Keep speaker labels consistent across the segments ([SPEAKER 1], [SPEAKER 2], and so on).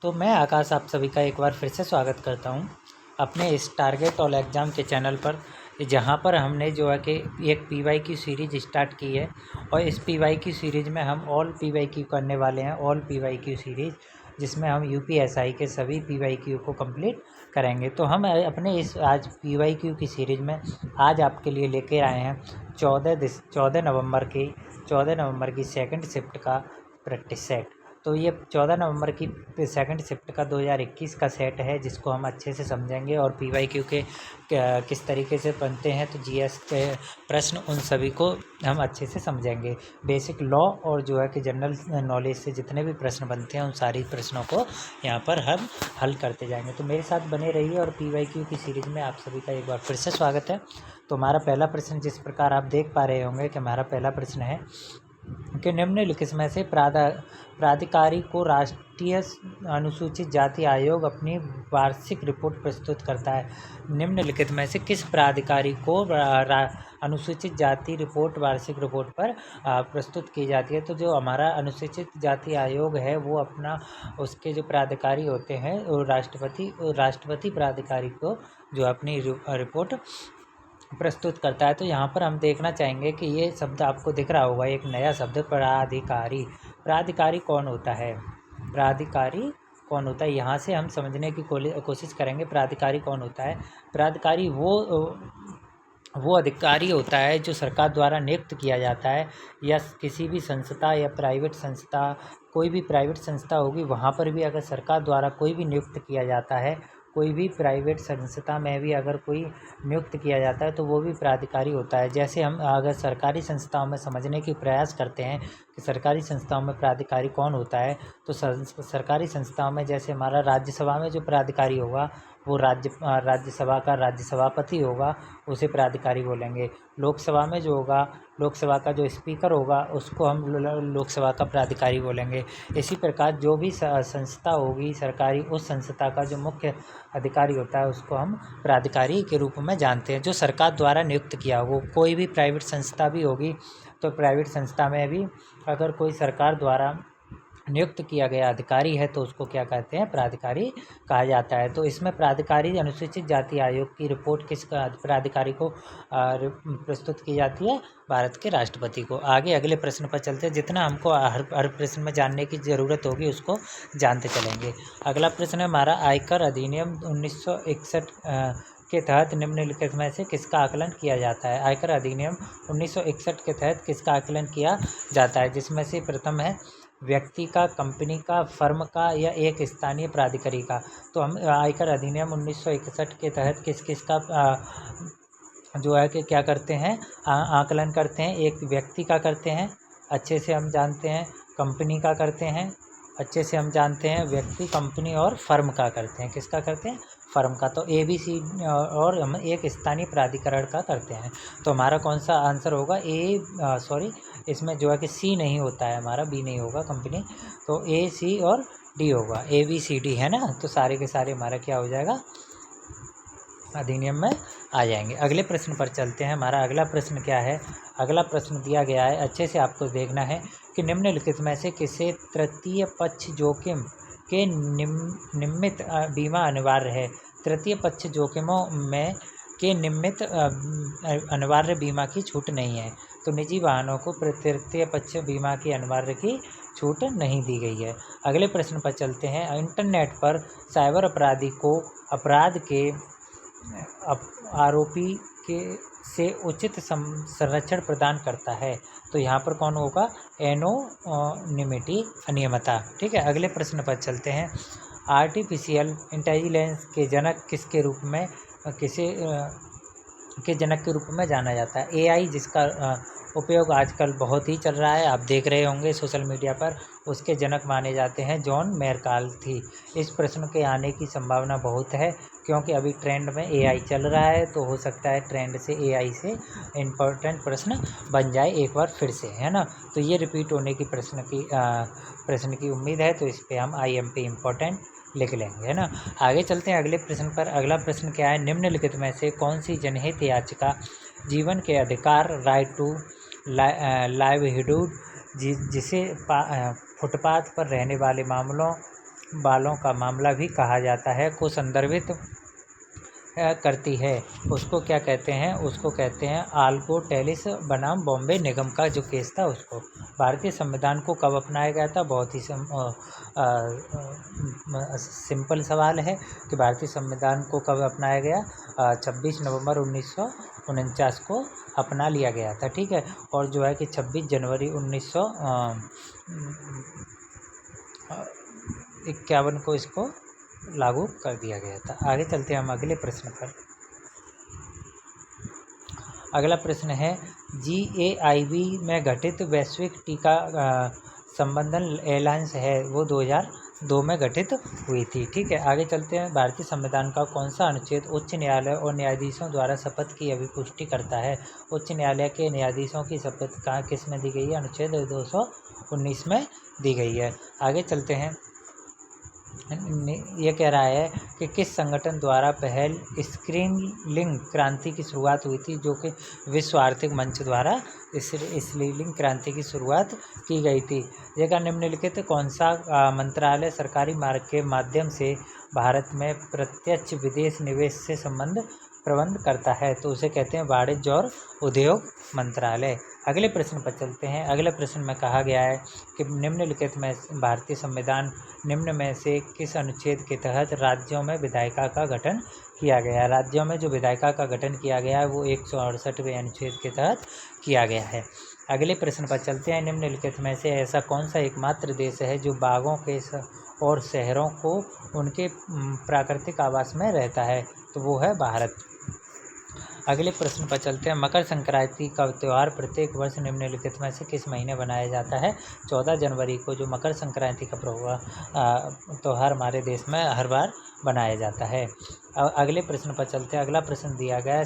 [SPEAKER 1] तो मैं आकाश आप सभी का एक बार फिर से स्वागत करता हूं अपने इस टारगेट ऑल एग्ज़ाम के चैनल पर, जहां पर हमने जो है कि एक पीवाई की सीरीज़ स्टार्ट की है। और इस पीवाई की सीरीज़ में हम ऑल पीवाई क्यू करने वाले हैं, ऑल पीवाई क्यू सीरीज़, जिसमें हम यूपीएसआई के सभी पीवाई क्यू को कंप्लीट करेंगे। तो हम अपने इस आज पीवाई क्यू की सीरीज़ में आज आपके लिए लेके आए हैं 14 नवंबर की सेकंड शिफ्ट का प्रैक्टिस सेट। तो ये 14 नवंबर की सेकंड शिफ्ट का 2021 का सेट है, जिसको हम अच्छे से समझेंगे और पीवाईक्यू के किस तरीके से बनते हैं। तो जीएस के प्रश्न उन सभी को हम अच्छे से समझेंगे। बेसिक लॉ और जो है कि जनरल नॉलेज से जितने भी प्रश्न बनते हैं उन सारी प्रश्नों को यहाँ पर हम हल करते जाएंगे। तो मेरे साथ बने रहिए और पीवाईक्यू की सीरीज़ में आप सभी का एक बार फिर से स्वागत है। तो हमारा पहला प्रश्न जिस प्रकार आप देख पा रहे होंगे कि हमारा पहला प्रश्न है कि निम्नलिखित में से प्राधिकारी को राष्ट्रीय अनुसूचित जाति आयोग अपनी वार्षिक रिपोर्ट प्रस्तुत करता है। निम्नलिखित में से किस प्राधिकारी को अनुसूचित जाति रिपोर्ट वार्षिक रिपोर्ट पर प्रस्तुत की जाती है। तो जो हमारा अनुसूचित जाति आयोग है वो अपना उसके जो प्राधिकारी होते हैं वो राष्ट्रपति प्राधिकारी को जो अपनी रिपोर्ट प्रस्तुत करता है। तो यहाँ पर हम देखना चाहेंगे कि ये शब्द आपको दिख रहा होगा, एक नया शब्द प्राधिकारी। प्राधिकारी कौन होता है? प्राधिकारी कौन होता है, यहाँ से हम समझने की कोशिश करेंगे। प्राधिकारी कौन होता है? प्राधिकारी वो अधिकारी होता है जो सरकार द्वारा नियुक्त किया जाता है, या किसी भी संस्था या प्राइवेट संस्था, कोई भी प्राइवेट संस्था होगी वहाँ पर भी अगर सरकार द्वारा कोई भी नियुक्त किया जाता है, कोई भी प्राइवेट संस्था में भी अगर कोई नियुक्त किया जाता है तो वो भी प्राधिकारी होता है। जैसे हम अगर सरकारी संस्थाओं में समझने की प्रयास करते हैं कि सरकारी संस्थाओं में प्राधिकारी कौन होता है, तो सरकारी संस्थाओं में जैसे हमारा राज्यसभा में जो प्राधिकारी होगा वो राज्यसभा का राज्य सभापति होगा, उसे प्राधिकारी बोलेंगे। लोकसभा में जो होगा, लोकसभा का जो स्पीकर होगा उसको हम लोकसभा का प्राधिकारी बोलेंगे। इसी प्रकार जो भी संस्था होगी सरकारी, उस संस्था का जो मुख्य अधिकारी होता है उसको हम प्राधिकारी के रूप में जानते हैं, जो सरकार द्वारा नियुक्त किया हो। कोई भी प्राइवेट संस्था भी होगी तो प्राइवेट संस्था में भी अगर कोई सरकार द्वारा नियुक्त किया गया अधिकारी है तो उसको क्या कहते हैं? प्राधिकारी कहा जाता है। तो इसमें प्राधिकारी अनुसूचित जाति आयोग की रिपोर्ट किस प्राधिकारी को प्रस्तुत की जाती है? भारत के राष्ट्रपति को। आगे अगले प्रश्न पर चलते हैं। जितना हमको हर प्रश्न में जानने की ज़रूरत होगी उसको जानते चलेंगे। अगला प्रश्न है हमारा, आयकर अधिनियम 1961 के तहत निम्नलिखित में से किसका आकलन किया जाता है? आयकर अधिनियम 1961 के तहत किसका आकलन किया जाता है? जिसमें से प्रथम है व्यक्ति का, कंपनी का, फर्म का, या एक स्थानीय प्राधिकारी का। तो हम आयकर अधिनियम 1961 के तहत किस का जो है कि क्या करते हैं? आकलन करते हैं। एक व्यक्ति का करते हैं, अच्छे से हम जानते हैं। कंपनी का करते हैं, अच्छे से हम जानते हैं। व्यक्ति, कंपनी और फर्म का करते हैं। किसका करते हैं? फर्म का। तो ABC और हम एक स्थानीय प्राधिकरण का करते हैं। तो हमारा कौन सा आंसर होगा? इसमें जो है कि C नहीं होता है हमारा, B नहीं होगा कंपनी, तो A, C और D होगा। ABCD है ना। तो सारे के सारे हमारा क्या हो जाएगा? अधिनियम में आ जाएंगे। अगले प्रश्न पर चलते हैं। हमारा अगला प्रश्न क्या है? अगला प्रश्न दिया गया है, अच्छे से आपको देखना है कि निम्नलिखित में से किसे तृतीय पक्ष जोखिम के निमित्त बीमा अनिवार्य है? तृतीय पक्ष जोखिमों में के निमित्त अनिवार्य बीमा की छूट नहीं है। तो निजी वाहनों को तृतीय पक्ष बीमा की अनिवार्य की छूट नहीं दी गई है। अगले प्रश्न पर चलते हैं। इंटरनेट पर साइबर अपराधी को अपराध के आरोपी के से उचित संरक्षण प्रदान करता है। तो यहाँ पर कौन होगा? एनोनिमिटी, अनियमितता। ठीक है। अगले प्रश्न पर चलते हैं। आर्टिफिशियल इंटेलिजेंस के जनक किसके रूप में के जनक के रूप में जाना जाता है? AI, जिसका उपयोग आजकल बहुत ही चल रहा है, आप देख रहे होंगे सोशल मीडिया पर, उसके जनक माने जाते हैं जॉन मैकार्थी। इस प्रश्न के आने की संभावना बहुत है क्योंकि अभी ट्रेंड में AI चल रहा है, तो हो सकता है ट्रेंड से AI से इम्पोर्टेंट प्रश्न बन जाए एक बार फिर से, है ना। तो ये रिपीट होने की प्रश्न की उम्मीद है, तो इस पर हम IMP इम्पोर्टेंट लिख लेंगे, है ना। आगे चलते हैं अगले प्रश्न पर। अगला प्रश्न क्या है? निम्नलिखित में से कौन सी जनहित याचिका जीवन के अधिकार, राइट टू लाइवलीहुड, जिसे फुटपाथ पर रहने वाले मामलों बालों का मामला भी कहा जाता है को संदर्भित करती है। उसको क्या कहते हैं? उसको कहते हैं आल्को टेलिस बनाम बॉम्बे निगम का जो केस था उसको। भारतीय संविधान को कब अपनाया गया था? बहुत ही सिंपल सवाल है कि भारतीय संविधान को कब अपनाया गया? 26 नवंबर 1949 को अपना लिया गया था। ठीक है, और जो है कि 26 जनवरी 1951 को इसको लागू कर दिया गया था। आगे चलते हैं हम अगले प्रश्न पर। अगला प्रश्न है GAIB में गठित वैश्विक टीका संबंधन एलायंस है वो 2002 में गठित हुई थी। ठीक है, आगे चलते हैं। भारतीय संविधान का कौन सा अनुच्छेद उच्च न्यायालय और न्यायाधीशों द्वारा शपथ की अभिपुष्टि करता है? उच्च न्यायालय के न्यायाधीशों की शपथ कहाँ किस में दी गई है? अनुच्छेद 219 में दी गई है। आगे चलते हैं। ये कह रहा है कि किस संगठन द्वारा पहल स्क्रीनलिंग क्रांति की शुरुआत हुई थी, जो कि विश्व आर्थिक मंच द्वारा स्क्रीनलिंग क्रांति की शुरुआत की गई थी। जगह निम्नलिखित कौन सा मंत्रालय सरकारी मार्ग के माध्यम से भारत में प्रत्यक्ष विदेश निवेश से संबंध प्रबंध करता है? तो उसे कहते हैं वाणिज्य और उद्योग मंत्रालय। अगले प्रश्न पर चलते हैं। अगले प्रश्न में कहा गया है कि निम्नलिखित में भारतीय संविधान निम्न में से किस अनुच्छेद के तहत राज्यों में विधायिका का गठन किया गया है? राज्यों में जो विधायिका का गठन किया गया है वो 168वें अनुच्छेद के तहत किया गया है। अगले प्रश्न पर चलते हैं। निम्नलिखित में से ऐसा कौन सा एकमात्र देश है जो बाघों के और शहरों को उनके प्राकृतिक आवास में रहता है? तो वो है भारत। अगले प्रश्न पर चलते हैं। मकर संक्रांति का त्यौहार प्रत्येक वर्ष निम्नलिखित में से किस महीने मनाया जाता है? 14 जनवरी को जो मकर संक्रांति का त्यौहार हमारे देश में हर बार बनाया जाता है। अगले प्रश्न पर चलते हैं। अगला प्रश्न दिया गया है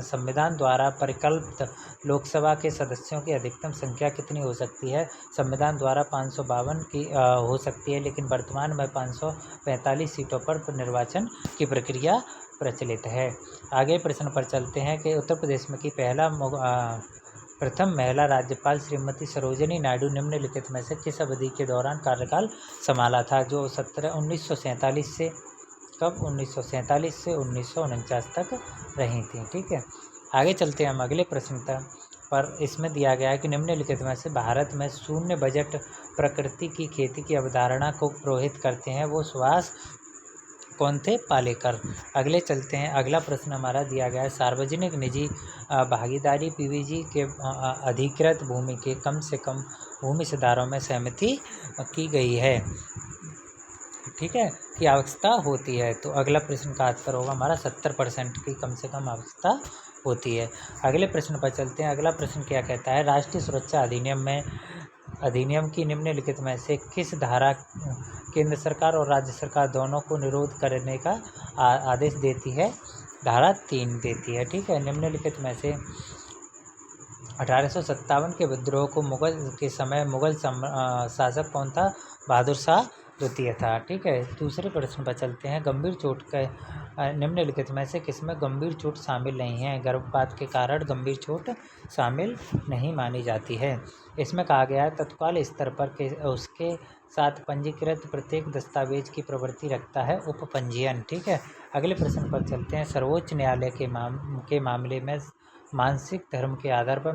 [SPEAKER 1] संविधान द्वारा परिकल्पित लोकसभा के सदस्यों की अधिकतम संख्या कितनी हो सकती है? संविधान द्वारा 552 की हो सकती है, लेकिन वर्तमान में 545 सीटों पर निर्वाचन की प्रक्रिया प्रचलित है। आगे प्रश्न पर चलते हैं कि उत्तर प्रदेश में की प्रथम महिला राज्यपाल श्रीमती सरोजिनी नायडू निम्नलिखित में से किस अवधि के दौरान कार्यकाल संभाला था? जो 1947 से कब? 1947 से 1949 तक रही थी। ठीक है, आगे चलते हैं हम अगले प्रश्न पर। इसमें दिया गया है कि निम्नलिखित में से भारत में शून्य बजट प्रकृति की खेती की अवधारणा को प्रोहित करते हैं वो सुभाष कौन थे? पालेकर। अगले चलते हैं। अगला प्रश्न हमारा दिया गया है सार्वजनिक निजी भागीदारी PPP के अधिकृत भूमि के कम से कम भूमि सुधारों में सहमति की गई है, ठीक है, की आवश्यकता होती है। तो अगला प्रश्न का उत्तर होगा हमारा 70% की कम से कम आवश्यकता होती है। अगले प्रश्न पर चलते हैं। अगला प्रश्न क्या कहता है? राष्ट्रीय सुरक्षा अधिनियम की निम्नलिखित में से किस धारा केंद्र सरकार और राज्य सरकार दोनों को निरोध करने का आदेश देती है? धारा 3 देती है। ठीक है, निम्नलिखित में से 1857 के विद्रोह को मुगल के समय मुगल शासक कौन था? बहादुर शाह द्वितीय था। ठीक है, दूसरे प्रश्न पर चलते हैं। गंभीर चोट के निम्नलिखित में से किसमें गंभीर चोट शामिल नहीं है? गर्भपात के कारण गंभीर चोट शामिल नहीं मानी जाती है। इसमें कहा गया है तत्काल स्तर पर उसके साथ पंजीकृत प्रत्येक दस्तावेज की प्रवृत्ति रखता है उपपंजीयन। ठीक है, अगले प्रश्न पर चलते हैं। सर्वोच्च न्यायालय के मामले में मानसिक धर्म के आधार पर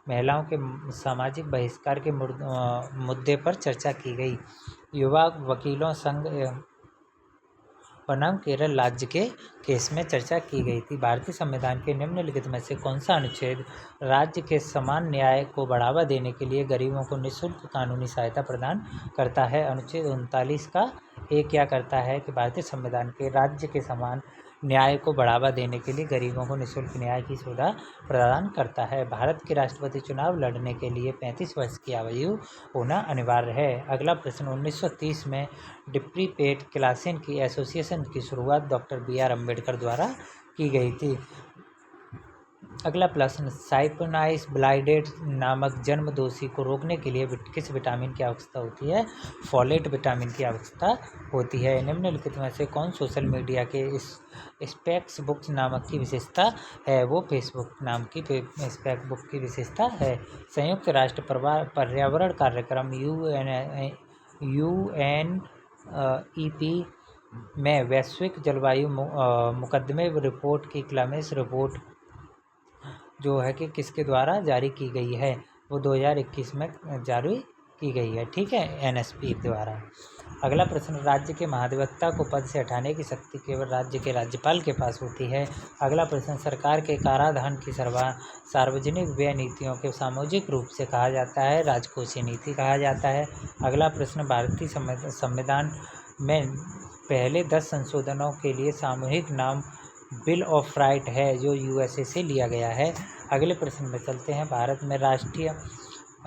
[SPEAKER 1] महिलाओं के सामाजिक बहिष्कार के मुद्दे पर चर्चा की गई। युवा वकीलों संघ बनाम केरल राज्य के केस में चर्चा की गई थी। भारतीय संविधान के निम्नलिखित में से कौन सा अनुच्छेद राज्य के समान न्याय को बढ़ावा देने के लिए गरीबों को निःशुल्क कानूनी सहायता प्रदान करता है? अनुच्छेद 39 का क्या करता है कि भारतीय संविधान के राज्य के समान न्याय को बढ़ावा देने के लिए गरीबों को निःशुल्क न्याय की सुविधा प्रदान करता है। भारत के राष्ट्रपति चुनाव लड़ने के लिए 35 वर्ष की आयु होना अनिवार्य है। अगला प्रश्न 1930 में डिप्रीपेड क्लासेन की एसोसिएशन की शुरुआत डॉक्टर BR अम्बेडकर द्वारा की गई थी। अगला प्रश्न साइप्रोनाइस ब्लाइडेड नामक जन्म दोषी को रोकने के लिए किस विटामिन की आवश्यकता होती है? फोलेट विटामिन की आवश्यकता होती है। निम्नलिखित में से कौन सोशल मीडिया के स्पेक्स बुक्स नामक की विशेषता है? वो फेसबुक नाम की स्पेक्स बुक की विशेषता है। संयुक्त राष्ट्र पर्यावरण कार्यक्रम EP में वैश्विक जलवायु मुकदमे रिपोर्ट की क्लाइमेट रिपोर्ट जो है कि किसके द्वारा जारी की गई है, वो 2021 में जारी की गई है। ठीक है, NSP द्वारा। अगला प्रश्न, राज्य के महाधिवक्ता को पद से हटाने की शक्ति केवल राज्य के राज्यपाल के पास होती है। अगला प्रश्न, सरकार के कराधान की सार्वजनिक व्यय नीतियों के सामूहिक रूप से कहा जाता है राजकोषीय नीति कहा जाता है। अगला प्रश्न, भारतीय संविधान में पहले 10 संशोधनों के लिए सामूहिक नाम बिल ऑफ राइट है जो USA से लिया गया है। अगले प्रश्न में चलते हैं, भारत में राष्ट्रीय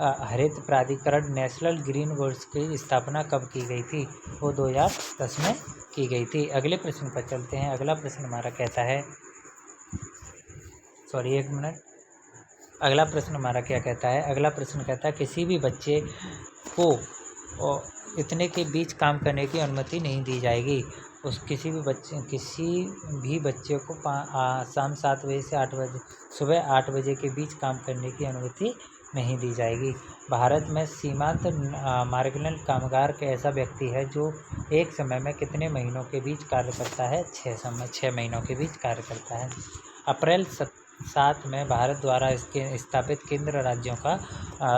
[SPEAKER 1] हरित प्राधिकरण नेशनल ग्रीन बोर्ड की स्थापना कब की गई थी, वो 2010 में की गई थी। अगले प्रश्न पर चलते हैं। अगला प्रश्न हमारा कहता है, अगला प्रश्न हमारा क्या कहता है? अगला प्रश्न कहता है, किसी भी बच्चे को इतने के बीच काम करने की अनुमति नहीं दी जाएगी। किसी भी बच्चे को शाम 7 बजे से 8 बजे सुबह 8 बजे के बीच काम करने की अनुमति नहीं दी जाएगी। भारत में सीमांत मार्जिनल कामगार के ऐसा व्यक्ति है जो एक समय में कितने महीनों के बीच कार्य करता है? 6 महीनों के बीच कार्य करता है। अप्रैल 7 में भारत द्वारा इसके स्थापित केंद्र राज्यों का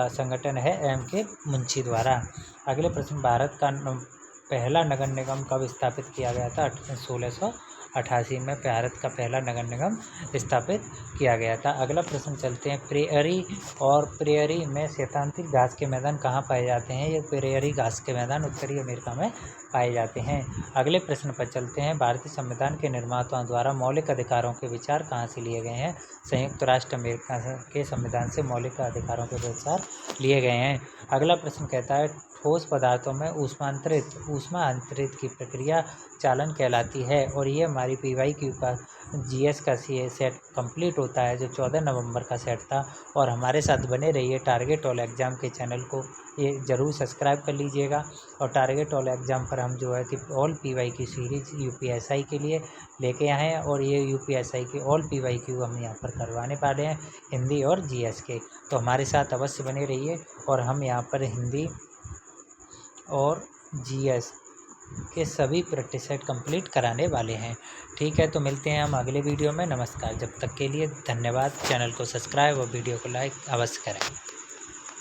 [SPEAKER 1] संगठन है M.K. मुंशी द्वारा। अगले प्रश्न, भारत का पहला नगर निगम कब स्थापित किया गया था? 1688 में भारत का पहला नगर निगम स्थापित किया गया था। अगला प्रश्न चलते हैं, प्रेयरी में शैतांतिक घास के मैदान कहाँ पाए जाते हैं? ये प्रेयरी घास के मैदान उत्तरी अमेरिका में पाए जाते हैं। अगले प्रश्न पर चलते हैं, भारतीय संविधान के निर्माताओं द्वारा मौलिक अधिकारों के विचार कहाँ से लिए गए हैं? संयुक्त राष्ट्र अमेरिका के संविधान से मौलिक अधिकारों के विचार लिए गए हैं। अगला प्रश्न कहता है, ठोस पदार्थों में ऊष्मा अंतरित की प्रक्रिया चालन कहलाती है और ये हमारी PYQ का GS का सेट कंप्लीट होता है जो 14 नवंबर का सेट था। और हमारे साथ बने रहिए। टारगेट ऑल एग्ज़ाम के चैनल को ये ज़रूर सब्सक्राइब कर लीजिएगा। और टारगेट ऑल एग्ज़ाम पर हम जो है कि ऑल PYQ सीरीज़ UPSI के लिए लेके आए हैं और ये UPSI के ऑल PYQ हम यहाँ पर करवाने वाले हैं, हिंदी और GS के। तो हमारे साथ अवश्य बने रहिए। और हम यहाँ पर हिंदी और GS के सभी प्रैक्टिस सेट कंप्लीट कराने वाले हैं। ठीक है, तो मिलते हैं हम अगले वीडियो में। नमस्कार। जब तक के लिए धन्यवाद। चैनल को सब्सक्राइब और वीडियो को लाइक अवश्य करें।